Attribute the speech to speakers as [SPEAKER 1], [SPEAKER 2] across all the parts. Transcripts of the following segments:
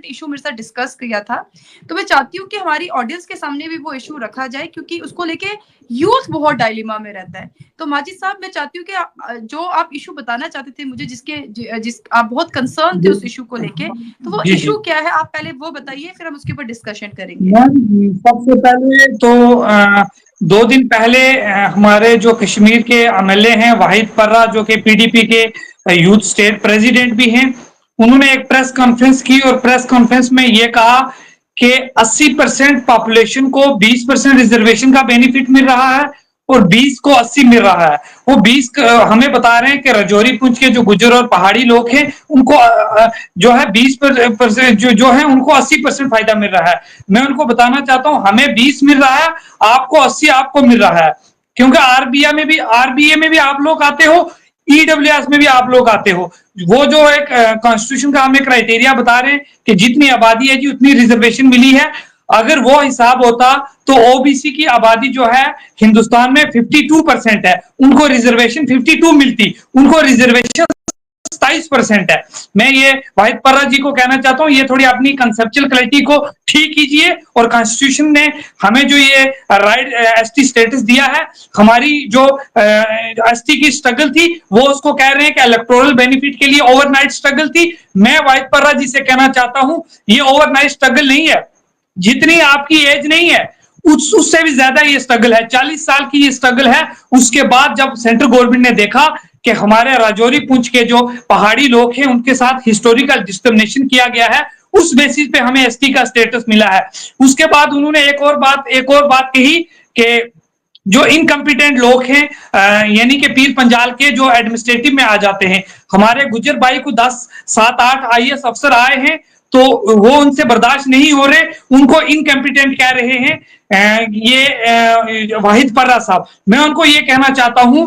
[SPEAKER 1] Issue मेरे साथ discuss किया था, तो मैं चाहती हूँ कि हमारी ऑडियंस के सामने भी वो इशू रखा जाए, क्योंकि उसको लेके यूथ बहुत डायलेमा में रहता है। तो माजिद साहब, मैं चाहती हूँ कि जो आप इशू बताना चाहते थे मुझे, जिस आप बहुत कंसर्न थे उस इशू को लेके, तो वो इशू क्या है, आप पहले वो बताइए, फिर हम उसके ऊपर डिस्कशन करेंगे।
[SPEAKER 2] सबसे पहले तो 2 दिन पहले हमारे जो कश्मीर के एमएलए हैं वाहिद पर्रा, जो कि पीडीपी के यूथ स्टेट प्रेसिडेंट भी हैं, उन्होंने एक प्रेस कॉन्फ्रेंस की और प्रेस कॉन्फ्रेंस में ये कहा कि 80% पॉपुलेशन को 20% रिजर्वेशन का बेनिफिट मिल रहा है और 20 को 80 मिल रहा है। वो 20 हमें बता रहे हैं कि राजौरी पुंछ के जो गुज्जर और पहाड़ी लोग हैं उनको जो है 20% जो है उनको 80% फायदा मिल रहा है। मैं उनको बताना चाहता हूं, हमें 20 मिल रहा है, आपको 80 आपको मिल रहा है, क्योंकि आरबीए में भी आप लोग आते हो, ईडब्ल्यूएस में भी आप लोग आते हो। वो जो एक कॉन्स्टिट्यूशन का हमें क्राइटेरिया बता रहे हैं कि जितनी आबादी है जी उतनी रिजर्वेशन मिली है, अगर वो हिसाब होता तो ओबीसी की आबादी जो है हिंदुस्तान में 52% है, उनको रिजर्वेशन 52 मिलती, उनको रिजर्वेशन 27% है। मैं ये वाहिद पर्रा जी को कहना चाहता हूं, ये थोड़ी अपनी कंसेप्चुअल क्लैरिटी को ठीक कीजिए, और कॉन्स्टिट्यूशन ने हमें जो ये राइट एसटी स्टेटस दिया है, हमारी जो एसटी की स्ट्रगल थी वो उसको कह रहे हैं कि इलेक्टोरल बेनिफिट के लिए ओवरनाइट स्ट्रगल थी। मैं वाहिद पर्रा जी से कहना चाहता हूं, ये ओवरनाइट स्ट्रगल नहीं है, जितनी आपकी एज नहीं है उससे भी ज्यादा ये स्ट्रगल है, 40 साल की ये स्ट्रगल है। उसके बाद जब सेंट्रल गवर्नमेंट ने देखा कि हमारे राजौरी पुंछ के जो पहाड़ी लोग हैं उनके साथ हिस्टोरिकल डिस्क्रिमिनेशन किया गया है, उस बेसिस पे हमें एसटी का स्टेटस मिला है। उसके बाद उन्होंने एक और बात कही कि जो इनकम्पिटेंट लोग हैं, यानी कि पीर पंजाल के जो एडमिनिस्ट्रेटिव में आ जाते हैं, हमारे गुज्जर भाई को 10, 7, 8 आईएएस अफसर आए हैं, तो वो उनसे बर्दाश्त नहीं हो रहे, उनको इनकम्पिटेंट कह रहे हैं ये वाहिद पर्रा साहब। मैं उनको ये कहना चाहता हूं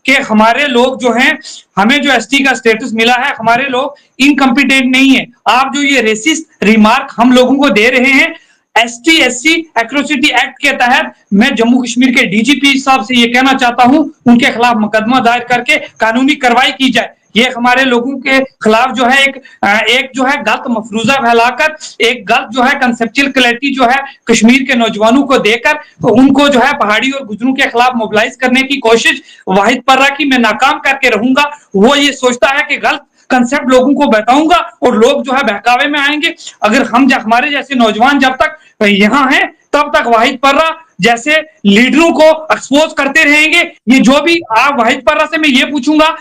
[SPEAKER 2] कि हमारे लोग जो हैं, हमें जो एसटी का स्टेटस मिला है, हमारे लोग इनकम्पिटेंट नहीं है। आप जो ये रेसिस्ट रिमार्क हम लोगों को दे रहे हैं, एसटी एससी एट्रोसिटी एक्ट के तहत मैं जम्मू कश्मीर के डीजीपी साहब से ये कहना चाहता हूं, उनके खिलाफ मुकदमा दायर करके कानूनी कार्रवाई की जाए। ये हमारे लोगों के खिलाफ जो है एक जो है गलत मफरूजा फैलाकर, एक गलत जो है कंसेप्चुअल क्लैरिटी जो है कश्मीर के नौजवानों को देकर, तो उनको जो है पहाड़ी और गुजरों के खिलाफ मोबिलाइज करने की कोशिश वाहिद पर्रा की मैं नाकाम करके रहूंगा। वो ये सोचता है कि गलत कंसेप्ट लोगों को बताऊंगा और लोग जो है बहकावे में आएंगे। अगर हम हमारे जैसे नौजवान जब तक यहाँ हैं तब तक वाहिद पर्रा जैसे लीडरों को एक्सपोज करते रहेंगे। ये जो भी आप वाहिद पर्रा से मैं ये पूछूंगा,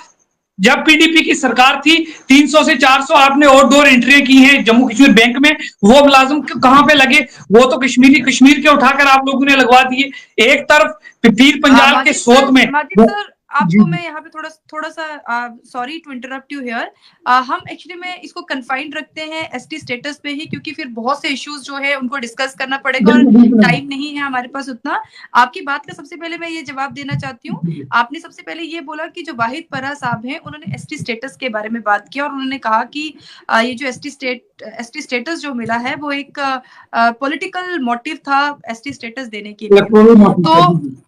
[SPEAKER 2] जब पीडीपी की सरकार थी 300 से 400 आपने और डोर एंट्री की हैं जम्मू कश्मीर बैंक में, वो मुलाजिम कहां पे लगे? वो तो कश्मीर के उठाकर आप लोगों ने लगवा दिए। एक तरफ पीर पंजाल के सोत में
[SPEAKER 1] आपको मैं यहाँ पे थोड़ा सा sorry to interrupt you here, हम एक्चुअली में इसको कन्फाइंड रखते हैं एसटी स्टेटस पे ही, क्योंकि फिर बहुत से इश्यूज जो है उनको डिस्कस करना पड़ेगा और टाइम नहीं है हमारे पास उतना। आपकी बात का सबसे पहले मैं ये जवाब देना चाहती हूँ। आपने सबसे पहले ये बोला कि जो वाहिद पर्रा साहब हैं उन्होंने एसटी स्टेटस के बारे में बात किया और उन्होंने कहा कि ये जो एसटी स्टेटस जो मिला है वो एक पॉलिटिकल मोटिव था एसटी स्टेटस देने के लिए।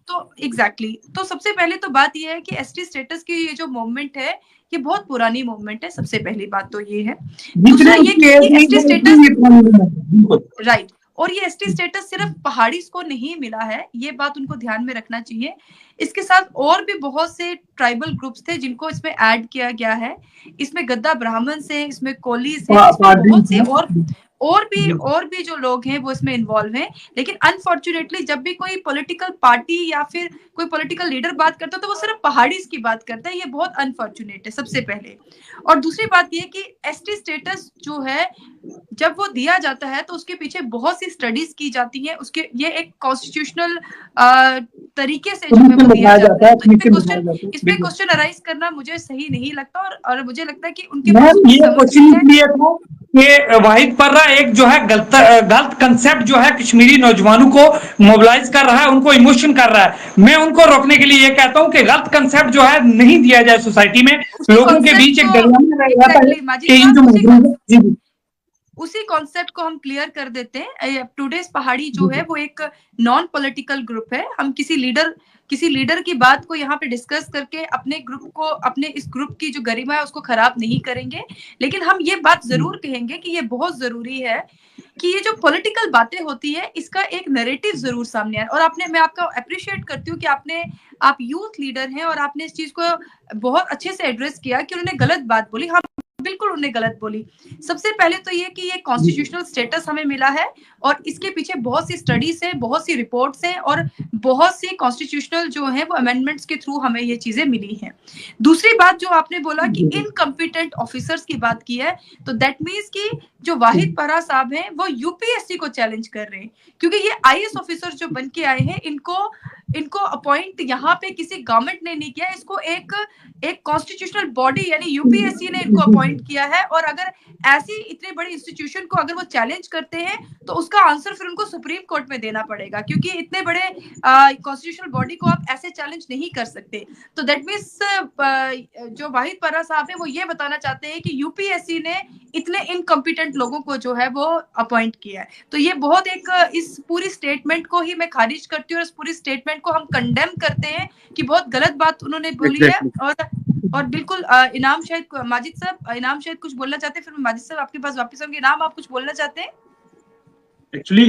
[SPEAKER 1] तो एग्जैक्टली तो सबसे पहले तो बात ये है कि एसटी स्टेटस की ये जो मूवमेंट है ये बहुत पुरानी मूवमेंट है। सबसे पहली बात तो ये है। दूसरा ये कि एसटी स्टेटस राइट, और ये एसटी स्टेटस सिर्फ पहाड़ी को नहीं मिला है, ये बात उनको ध्यान में रखना चाहिए। इसके साथ और भी बहुत से ट्राइबल ग्रुप्स थे जिनको इसमें ऐड किया गया है। इसमें गद्दा ब्राह्मण से, इसमें कोली से, इसमें बहुत से और भी जो लोग हैं वो इसमें इन्वॉल्व हैं। लेकिन अनफॉर्चुनेटली जब भी कोई पॉलिटिकल पार्टी या फिर कोई पॉलिटिकल लीडर बात करता है तो वो सिर्फ पहाड़ी की बात करता है। ये बहुत अनफॉर्चुनेट है सबसे पहले। और दूसरी बात ये कि एसटी स्टेटस जो है जब वो दिया जाता है तो उसके पीछे बहुत सी स्टडीज की जाती है। उसके ये एक कॉन्स्टिट्यूशनल तरीके से जो है वो दिया जाता है। तो इसमें क्वेश्चन अराइज करना मुझे सही नहीं लगता और मुझे लगता है कि उनके पास
[SPEAKER 2] ये वाहिद पर्रा एक जो है गलत कंसेप्ट जो है कश्मीरी नौजवानों को मोबिलाइज कर रहा है, उनको इमोशन कर रहा है। मैं उनको रोकने के लिए ये कहता हूं कि गलत कंसेप्ट जो है नहीं दिया जाए सोसाइटी में, लोगों के बीच एक
[SPEAKER 1] उसी कॉन्सेप्ट को हम क्लियर कर देते हैं। टुडेस पहाड़ी जो है वो एक नॉन पॉलिटिकल ग्रुप है। हम किसी लीडर की बात को यहाँ पे डिस्कस करके अपने इस ग्रुप की जो गरिमा है उसको खराब नहीं करेंगे, लेकिन हम ये बात जरूर कहेंगे कि ये बहुत जरूरी है कि ये जो पॉलिटिकल बातें होती है इसका एक नैरेटिव जरूर सामने आए। और मैं आपका अप्रिशिएट करती हूँ कि आप यूथ लीडर हैं और आपने इस चीज को बहुत अच्छे से एड्रेस किया कि उन्होंने गलत बात बोली। हाँ, बिल्कुल उन्होंने गलत बोली। सबसे पहले तो ये कि ये कॉन्स्टिट्यूशनल स्टेटस हमें मिला है और इसके पीछे बहुत सी स्टडीज है, बहुत सी रिपोर्ट्स हैं और बहुत सी कॉन्स्टिट्यूशनल जो है वो अमेंडमेंट्स के थ्रू हमें ये चीजें मिली हैं। दूसरी बात जो आपने बोला कि इनकम्पिटेंट ऑफिसर्स की बात की है, तो दैट मीन्स कि जो वाहिद परा साहब हैं वो यूपीएससी को चैलेंज कर रहे हैं, क्योंकि ये आईएएस ऑफिसर जो बन के आए हैं इनको अपॉइंट यहाँ पे किसी गवर्नमेंट ने नहीं किया, इसको एक कॉन्स्टिट्यूशनल बॉडी यानी यूपीएससी ने इनको अपॉइंट किया है। और अगर ऐसी इतने बड़ी इंस्टीट्यूशन को अगर वो चैलेंज करते हैं तो उसका आंसर फिर उनको सुप्रीम कोर्ट में देना पड़ेगा, क्योंकि इतने बड़े कॉन्स्टिट्यूशनल बॉडी को आप ऐसे चैलेंज नहीं कर सकते। तो दैट मीन्स जो वाहिद परा साहब है वो ये बताना चाहते हैं कि यूपीएससी ने इतने इनकम्पिटेंट लोगों को जो है वो अपॉइंट किया है। तो ये बहुत इस पूरी स्टेटमेंट को ही मैं खारिज करती हूँ और इस पूरी स्टेटमेंट को हम कंडेम करते हैं कि बहुत गलत बात उन्होंने बोली है। और बिल्कुल इनाम शायद कुछ बोलना चाहते हैं, फिर माजिद साहब आपके पास वापस आऊंगी। इनाम, आप कुछ बोलना चाहते हैं?
[SPEAKER 3] एक्चुअली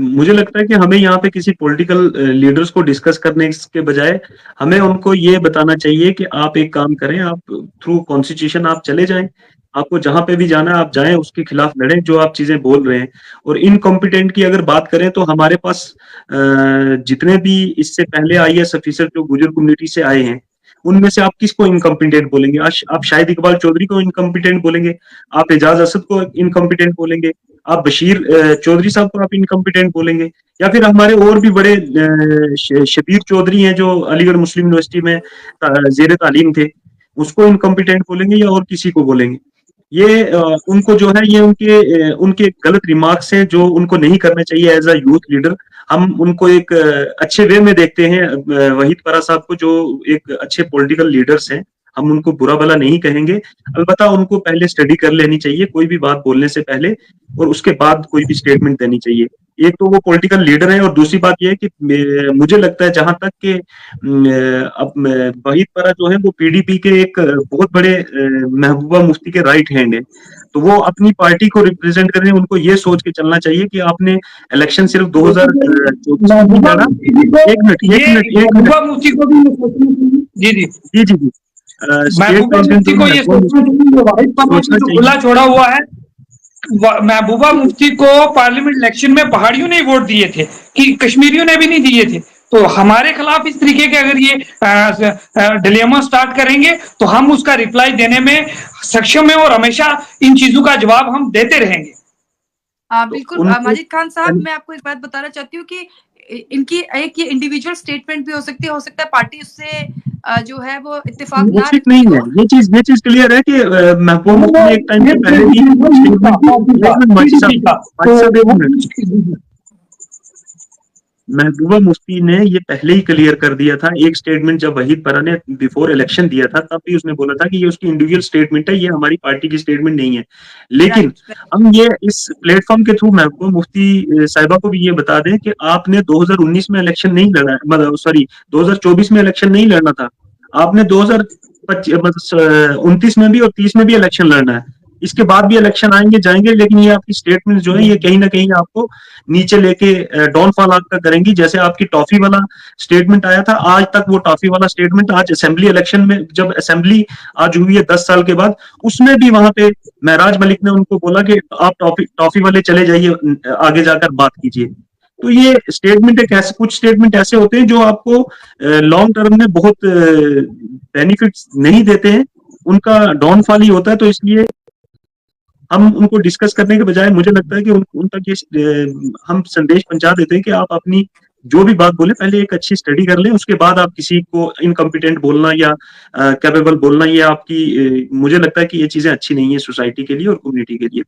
[SPEAKER 3] मुझे लगता है कि हमें यहाँ पे किसी पॉलिटिकल लीडर्स को डिस्कस करने के बजाय हमें उनको ये बताना चाहिए कि आप एक काम करें, आप थ्रू कॉन्स्टिट्यूशन आप चले जाएं, आपको जहां पे भी जाना है आप जाएं, उसके खिलाफ लड़ें जो आप चीजें बोल रहे हैं। और इनकॉम्पिटेंट की अगर बात करें तो हमारे पास जितने भी इससे पहले आईएएस ऑफिसर जो गुजर कम्युनिटी से आए हैं उनमें से आप किसको इनकॉम्पिटेंट बोलेंगे? आप शाहिद इकबाल चौधरी को इनकॉम्पिटेंट बोलेंगे, आप एजाज असद को इनकॉम्पिटेंट बोलेंगे, आप बशीर चौधरी साहब को आप इनकॉम्पिटेंट बोलेंगे, या फिर हमारे और भी बड़े शबीर चौधरी हैं जो अलीगढ़ मुस्लिम यूनिवर्सिटी में जेर तालीम थे, उसको इनकॉम्पिटेंट बोलेंगे या और किसी को बोलेंगे? ये उनको जो है ये उनके गलत रिमार्क्स हैं जो उनको नहीं करने चाहिए एज अ यूथ लीडर। हम उनको एक अच्छे वे में देखते हैं, वहीद परा साहब को जो एक अच्छे पॉलिटिकल लीडर्स हैं, हम उनको बुरा भला नहीं कहेंगे। अलबत्ता उनको पहले स्टडी कर लेनी चाहिए कोई भी बात बोलने से पहले, और उसके बाद कोई भी स्टेटमेंट देनी चाहिए। एक तो वो पॉलिटिकल लीडर है और दूसरी बात यह है कि मुझे लगता है जहां तक कि अब वहीद परा जो है वो पीडीपी के एक बहुत बड़े महबूबा मुफ्ती के राइट हैंड है, तो वो अपनी पार्टी को रिप्रेजेंट कर रहे हैं। उनको ये सोच के चलना चाहिए कि आपने इलेक्शन सिर्फ 2024 में लड़ा। एक मिनट
[SPEAKER 2] मुफ्ती को भी जी जी
[SPEAKER 3] जी जी जी
[SPEAKER 2] महबूबा मुफ्ती को ये सोचना चाहिए, खुला छोड़ा हुआ है। महबूबा मुफ्ती को पार्लियामेंट इलेक्शन में पहाड़ियों ने वोट दिए थे कि कश्मीरियों ने भी नहीं दिए थे। तो हमारे खिलाफ इस तरीके के अगर ये डिलेमा स्टार्ट करेंगे तो हम उसका रिप्लाई देने में सक्षम है और हमेशा इन चीजों का जवाब हम देते रहेंगे।
[SPEAKER 1] बिल्कुल माजिद खान साहब, मैं आपको एक बात बताना चाहती हूँ कि इनकी एक ये इंडिविजुअल स्टेटमेंट भी हो सकता है पार्टी उससे जो है वो इत्तेफाक ना
[SPEAKER 3] नहीं है। ये चीज क्लियर है कि महबूबा मुफ्ती एक टाइम से पहले महबूबा मुफ्ती ने ये पहले ही क्लियर कर दिया था। एक स्टेटमेंट जब वहीद परा ने बिफोर इलेक्शन दिया था तब भी उसने बोला था कि ये उसकी इंडिविजुअल स्टेटमेंट है, ये हमारी पार्टी की स्टेटमेंट नहीं है। लेकिन हम ये इस प्लेटफॉर्म के थ्रू महबूबा मुफ्ती साहिबा को भी ये बता दें कि आपने 2019 में इलेक्शन नहीं लड़ा, मतलब सॉरी 2024 में इलेक्शन नहीं लड़ना था, आपने 2029 में भी और 30 में भी इलेक्शन लड़ना है। इसके बाद भी इलेक्शन आएंगे जाएंगे, लेकिन ये आपकी स्टेटमेंट जो है ये कहीं ना कहीं आपको नीचे लेके डाउनफॉल आपका करेंगी। जैसे आपकी टॉफी वाला स्टेटमेंट आया था, आज तक वो टॉफी वाला स्टेटमेंट आज असेंबली इलेक्शन में जब असेंबली आज हुई है 10 साल के बाद, उसमें भी वहां पे महराज मलिक ने उनको बोला कि आप टॉफी वाले चले जाइए, आगे जाकर बात कीजिए। तो ये स्टेटमेंट एक ऐसे, कुछ स्टेटमेंट ऐसे होते हैं जो आपको लॉन्ग टर्म में बहुत बेनिफिट्स नहीं देते हैं, उनका डाउनफॉल ही होता है। तो इसलिए हम उनको डिस्कस करने के बजाय मुझे लगता है कि उन तक ये हम संदेश पहुंचा देते हैं कि आप अपनी जो भी बात बोले पहले एक अच्छी स्टडी कर लें, उसके बाद आप किसी को इनकम्पिटेंट बोलना या कैपेबल बोलना, ये आपकी मुझे लगता है कि ये चीजें अच्छी नहीं है सोसाइटी के लिए और कम्युनिटी के लिए।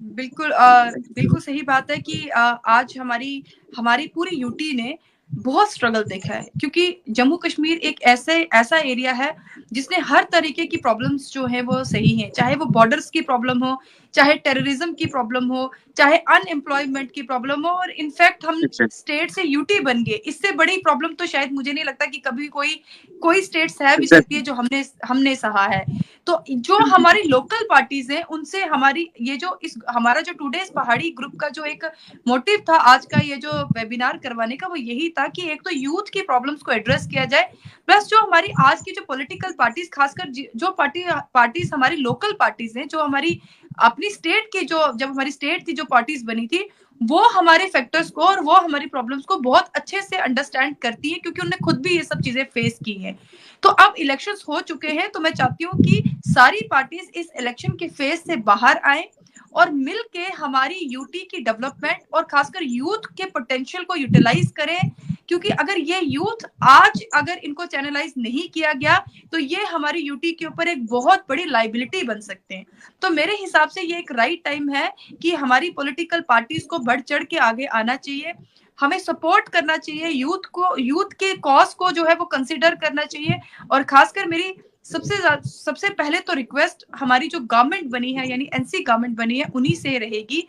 [SPEAKER 1] बिल्कुल सही बात है कि आज हमारी पूरी यूटी ने बहुत स्ट्रगल देखा है, क्योंकि जम्मू कश्मीर एक ऐसा एरिया है जिसने हर तरीके की प्रॉब्लम्स जो है वो सही है, चाहे वो बॉर्डर्स की प्रॉब्लम हो, चाहे टेररिज्म की प्रॉब्लम हो, चाहे अनएम्प्लॉयमेंट की प्रॉब्लम हो, और इनफैक्ट हम स्टेट से यूटी बन गए। इससे बड़ी प्रॉब्लम तो शायद मुझे नहीं लगता कि कभी कोई स्टेट सह भी सकती है जो हमने सहा है। तो जो हमारी लोकल पार्टीज हैं उनसे हमारी ये जो हमारा जो टुडेज पहाड़ी ग्रुप का जो एक मोटिव था आज का ये जो वेबिनार करवाने का, वो यही था कि एक तो यूथ की प्रॉब्लम्स को एड्रेस किया जाए, प्लस जो हमारी आज की जो पॉलिटिकल पार्टीज, खासकर जो पार्टीज हमारी लोकल पार्टीज हैं, जो हमारी अपनी स्टेट की जब हमारी स्टेट थी जो पार्टीज बनी थी, वो हमारे फैक्टर्स को और वो हमारी प्रॉब्लम्स को बहुत अच्छे से अंडरस्टैंड करती है, क्योंकि उन्होंने खुद भी ये सब चीजें फेस की हैं। तो अब इलेक्शंस हो चुके हैं, तो मैं चाहती हूँ कि सारी पार्टीज इस इलेक्शन के फेज से बाहर आए और मिल के हमारी यूटी की डेवलपमेंट और खासकर यूथ के पोटेंशियल को यूटिलाइज करें, क्योंकि अगर ये यूथ आज अगर इनको चैनलाइज नहीं किया गया तो ये हमारी यूटी के ऊपर एक बहुत बड़ी लाइबिलिटी बन सकते हैं। तो मेरे हिसाब से ये एक राइट टाइम है कि हमारी पॉलिटिकल पार्टीज को बढ़ चढ़ के आगे आना चाहिए, हमें सपोर्ट करना चाहिए, यूथ के कॉज को जो है वो कंसिडर करना चाहिए। और खासकर मेरी सबसे पहले तो रिक्वेस्ट हमारी जो गवर्नमेंट बनी है, यानी एनसी गवर्नमेंट बनी है, उन्हीं से रहेगी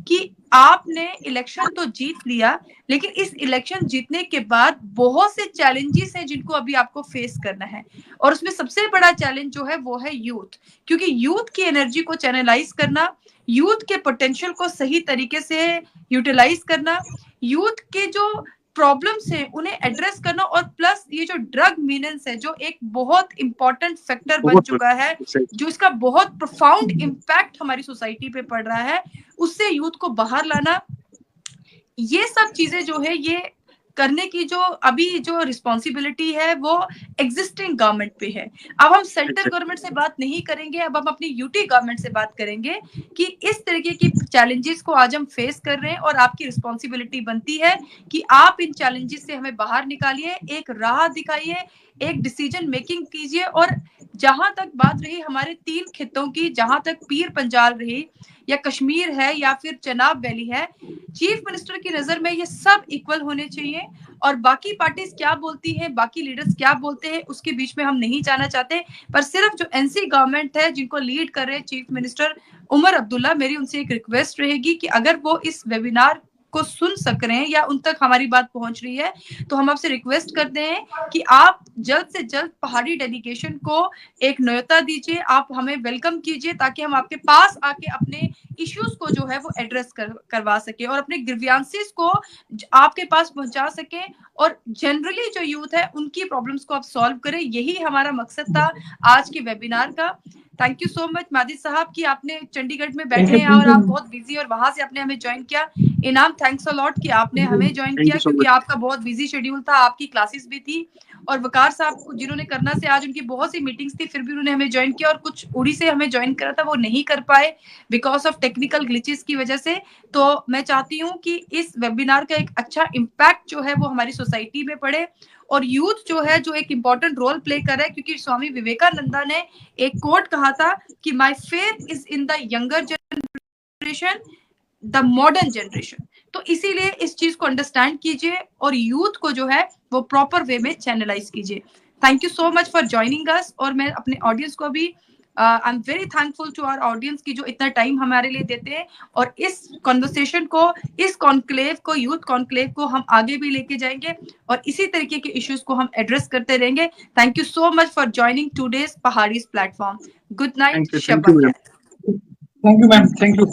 [SPEAKER 1] कि आपने इलेक्शन तो जीत लिया, लेकिन इस इलेक्शन जीतने के बाद बहुत से चैलेंजेस हैं जिनको अभी आपको फेस करना है, और उसमें सबसे बड़ा चैलेंज जो है वो है यूथ, क्योंकि यूथ की एनर्जी को चैनलाइज करना, यूथ के पोटेंशियल को सही तरीके से यूटिलाइज करना, यूथ के जो प्रॉब्लम्स है उन्हें एड्रेस करना, और प्लस ये जो ड्रग मीनेंस है जो एक बहुत इंपॉर्टेंट फैक्टर बन चुका है, जो इसका बहुत प्रोफाउंड इम्पैक्ट हमारी सोसाइटी पे पड़ रहा है, उससे यूथ को बाहर लाना, ये सब चीजें जो है ये करने की जो अभी जो रिस्पॉन्सिबिलिटी है वो एग्जिस्टिंग गवर्नमेंट पे है। अब हम सेंट्रल गवर्नमेंट से बात नहीं करेंगे, अब हम अपनी यूटी गवर्नमेंट से बात करेंगे कि इस तरीके की चैलेंजेस को आज हम फेस कर रहे हैं, और आपकी रिस्पॉन्सिबिलिटी बनती है कि आप इन चैलेंजेस से हमें बाहर निकालिए, एक राह दिखाइए, एक डिसीजन मेकिंग कीजिए। और जहां तक बात रही हमारे 3 खित्तों की, जहां तक पीर पंजाल रही या कश्मीर है या फिर चनाब वैली है, चीफ मिनिस्टर की नजर में ये सब इक्वल होने चाहिए, और बाकी पार्टीज क्या बोलती हैं, बाकी लीडर्स क्या बोलते हैं, उसके बीच में हम नहीं जाना चाहते। पर सिर्फ जो एनसी गवर्नमेंट है जिनको लीड कर रहे हैं चीफ मिनिस्टर उमर अब्दुल्ला, मेरी उनसे एक रिक्वेस्ट रहेगी कि अगर वो इस वेबिनार को सुन सक रहे हैं या उन तक हमारी बात पहुंच रही है, तो हम आपसे रिक्वेस्ट करते हैं कि आप जल्द से जल्द पहाड़ी डेलीगेशन को एक न्योता दीजिए, आप हमें वेलकम कीजिए, ताकि हम आपके पास आके अपने इश्यूज को जो है वो एड्रेस करवा सके और अपने ग्रीवियंसेस को आपके पास पहुंचा सके, और जनरली जो यूथ है उनकी प्रॉब्लम्स को आप सॉल्व करें। यही हमारा मकसद था आज के वेबिनार का। Thank you so much Majid साहब कि आपने चंडीगढ़ में बैठे हैं और आप बहुत बिजी और वहां से आपने हमें ज्वाइन किया। इनाम थैंक्स अ लॉट कि आपने हमें ज्वाइन किया, क्योंकि आपका बहुत बिजी शेड्यूल था, आपकी क्लासेस भी थी, और वकार साहब को जिन्होंने करना से आज उनकी बहुत सी मीटिंग्स थी, फिर भी उन्होंने हमें ज्वाइन किया, और कुछ उड़ी से हमें ज्वाइन करा था वो नहीं कर पाए बिकॉज ऑफ टेक्निकल ग्लिचेस की वजह से। तो मैं चाहती हूँ कि इस वेबिनार का एक अच्छा इम्पैक्ट जो है वो हमारी सोसाइटी में पड़े, और यूथ जो है जो एक इम्पोर्टेंट रोल प्ले कर रहा है, क्योंकि स्वामी विवेकानंदा ने एक कोट कहा था कि my faith is in the younger generation, the modern generation. तो इसीलिए इस चीज को अंडरस्टैंड कीजिए और यूथ को जो है वो प्रॉपर वे में चैनलाइज कीजिए। Thank you so much for joining us, और मैं अपने ऑडियंस को भी I am very thankful to our audience की जो इतना टाइम हमारे लिए देते हैं, और इस कॉन्वर्सेशन को, इस कॉन्क्लेव को, यूथ कॉन्क्लेव को हम आगे भी लेके जाएंगे और इसी तरीके के इश्यूज को हम एड्रेस करते रहेंगे। Thank you so much for joining today's Pahadi's platform. Good night, शब बखैर।
[SPEAKER 2] Thank you ma'am, thank you.